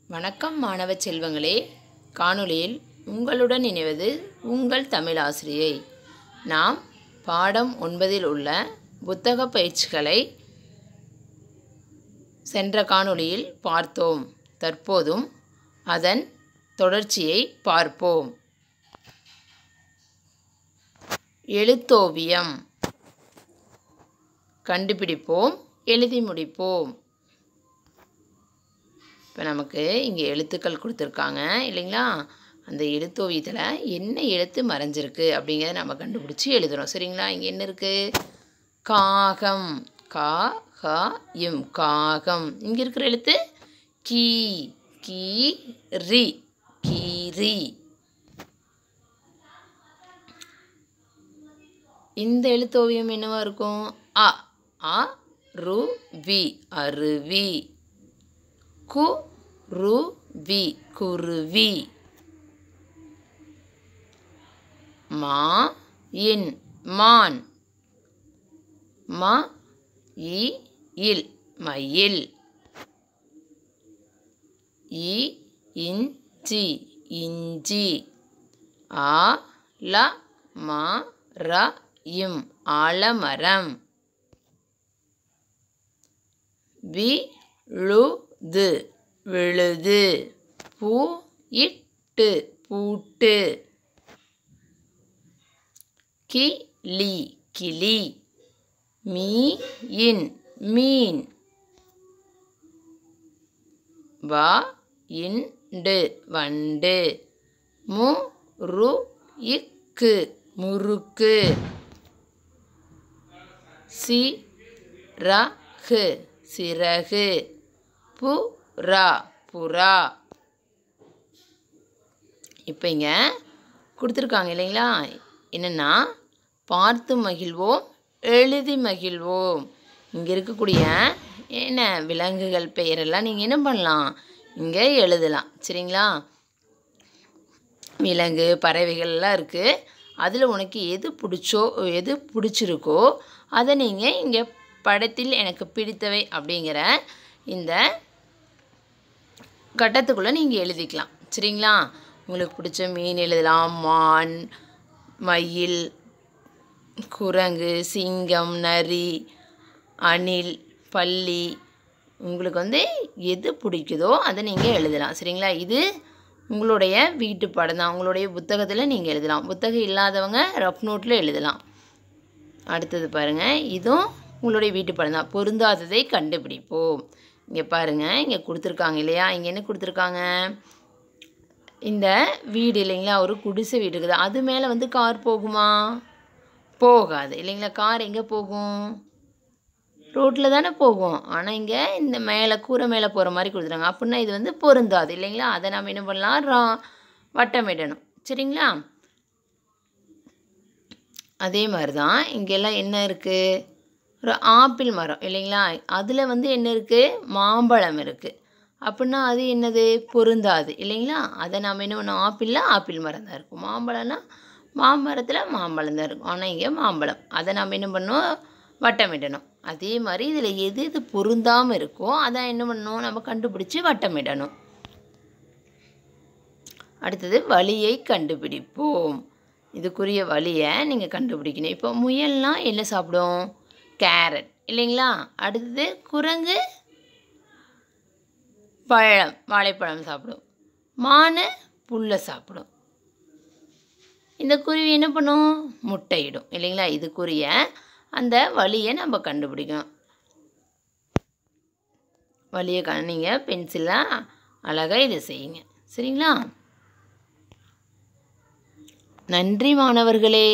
வணக்கம் மாணவ செல்வங்களே, காணொளியில் உங்களுடன் இணைவது உங்கள் தமிழ் ஆசிரியை. நாம் பாடம் 9இல் உள்ள புத்தக பயிற்சிகளை சென்ற காணொளியில் பார்த்தோம். தற்போதும் அதன் தொடர்ச்சியை பார்ப்போம். எழுத்தோவியம் கண்டுபிடிப்போம், எழுதி முடிப்போம். இப்போ நமக்கு இங்கே எழுத்துக்கள் கொடுத்துருக்காங்க இல்லைங்களா? அந்த எழுத்தோவியத்தில் என்ன எழுத்து மறைஞ்சிருக்கு அப்படிங்கிறத நம்ம கண்டுபிடிச்சி எழுதுகிறோம். சரிங்களா? இங்கே என்ன இருக்குது? காகம், கா ஹ இம், காகம். இங்கே இருக்கிற எழுத்து கீ, கீ ரி, கீரி. இந்த எழுத்தோவியம் என்னவா இருக்கும்? அ, அ ரு வி, அருவி. கு ரு வி, குருவி. மா இன், மான். ம இ இல், மயில். இ இஞ்சி, இஞ்சி. ஆ ல ம ர இம், ஆலமரம். வி ழு து, விழுது. பூ இட்டு, பூட்டு. கிளி, கிளி. மீ இன், மீன். வ இண்டு, வண்டு. மு ரு இக்கு, முறுக்கு. சி ர கு, சிறகு. புறா, புறா. இப்போ இங்கே கொடுத்துருக்காங்க இல்லைங்களா? என்னென்னா, பார்த்து மகிழ்வோம், எழுதி மகிழ்வோம். இங்கே இருக்கக்கூடிய என்ன விலங்குகள் பெயரெல்லாம் நீங்கள் என்ன பண்ணலாம்? இங்கே எழுதலாம். சரிங்களா? விலங்கு, பறவைகள்லாம் இருக்குது. அதில் உனக்கு எது பிடிச்சிருக்கோ அதை நீங்கள் இங்கே படத்தில் எனக்கு பிடித்தவை அப்படிங்கிற இந்த கட்டத்துக்குள்ளே நீங்கள் எழுதிக்கலாம். சரிங்களா? உங்களுக்கு பிடிச்ச மீன் எழுதலாம். மான், மயில், குரங்கு, சிங்கம், நரி, அணில், பல்லி. உங்களுக்கு எது பிடிக்குதோ அதை நீங்கள் எழுதலாம். சரிங்களா? இது உங்களுடைய வீட்டு பாடம் தான். உங்களுடைய புத்தகத்தில் நீங்கள் எழுதலாம். புத்தகம் இல்லாதவங்க ரஃப் நோட்டில் எழுதலாம். அடுத்தது பாருங்கள், இதுவும் உங்களுடைய வீட்டு பாடம் தான். பொருந்தாததை கண்டுபிடிப்போம். இங்கே பாருங்கள், இங்கே கொடுத்துருக்காங்க இல்லையா? இங்கே என்ன கொடுத்துருக்காங்க? இந்த வீடு இல்லைங்களா? ஒரு குடிசை வீடு இருக்குது. அது மேலே கார் போகுமா? போகாது இல்லைங்களா? கார் எங்கே போகும்? ரோட்டில் தானே போகும். ஆனால் இங்கே இந்த மேலே கூரை மேலே போகிற மாதிரி கொடுத்துருக்காங்க. அப்படின்னா இது பொருந்தாது இல்லைங்களா? அதை நம்ம என்ன பண்ணலாம்? வட்டமிடணும். சரிங்களா? அதே மாதிரி தான் இங்கெல்லாம் என்ன இருக்குது? ஒரு ஆப்பிள் மரம் இல்லைங்களா? அதில் என்ன இருக்குது? மாம்பழம் இருக்குது. அப்படின்னா அது என்னது? பொருந்தாது இல்லைங்களா? அதை நாம் என்ன பண்ணோம்? ஆப்பிளில் ஆப்பிள் மரம் தான் இருக்கும். மாம்பழம்னா மாமரத்தில் மாம்பழம் தான் இருக்கும். ஆனால் இங்கே மாம்பழம். அதை நாம் என்ன பண்ணணும்? வட்டமிடணும். அதே மாதிரி இதில் எது பொருந்தாமல் இருக்கோ அதை என்ன பண்ணணும்? நம்ம கண்டுபிடிச்சி வட்டமிடணும். அடுத்தது வழியை கண்டுபிடிப்போம். இதுக்குரிய வழியை நீங்கள் கண்டுபிடிக்கணும். இப்போ முயல்னால் என்ன சாப்பிடும்? கேரட் இல்லைங்களா? அடுத்தது குரங்கு பழம், வாழைப்பழம் சாப்பிடும். மான் புல்லை சாப்பிடும். இந்த குருவி என்ன பண்ணும்? முட்டையிடும் இல்லைங்களா? இதுக்குரிய அந்த வழியை நம்ம கண்டுபிடிக்கணும். வழியை நீங்கள் பென்சிலாக அழகாக இதை செய்யுங்க. சரிங்களா? நன்றி மாணவர்களே.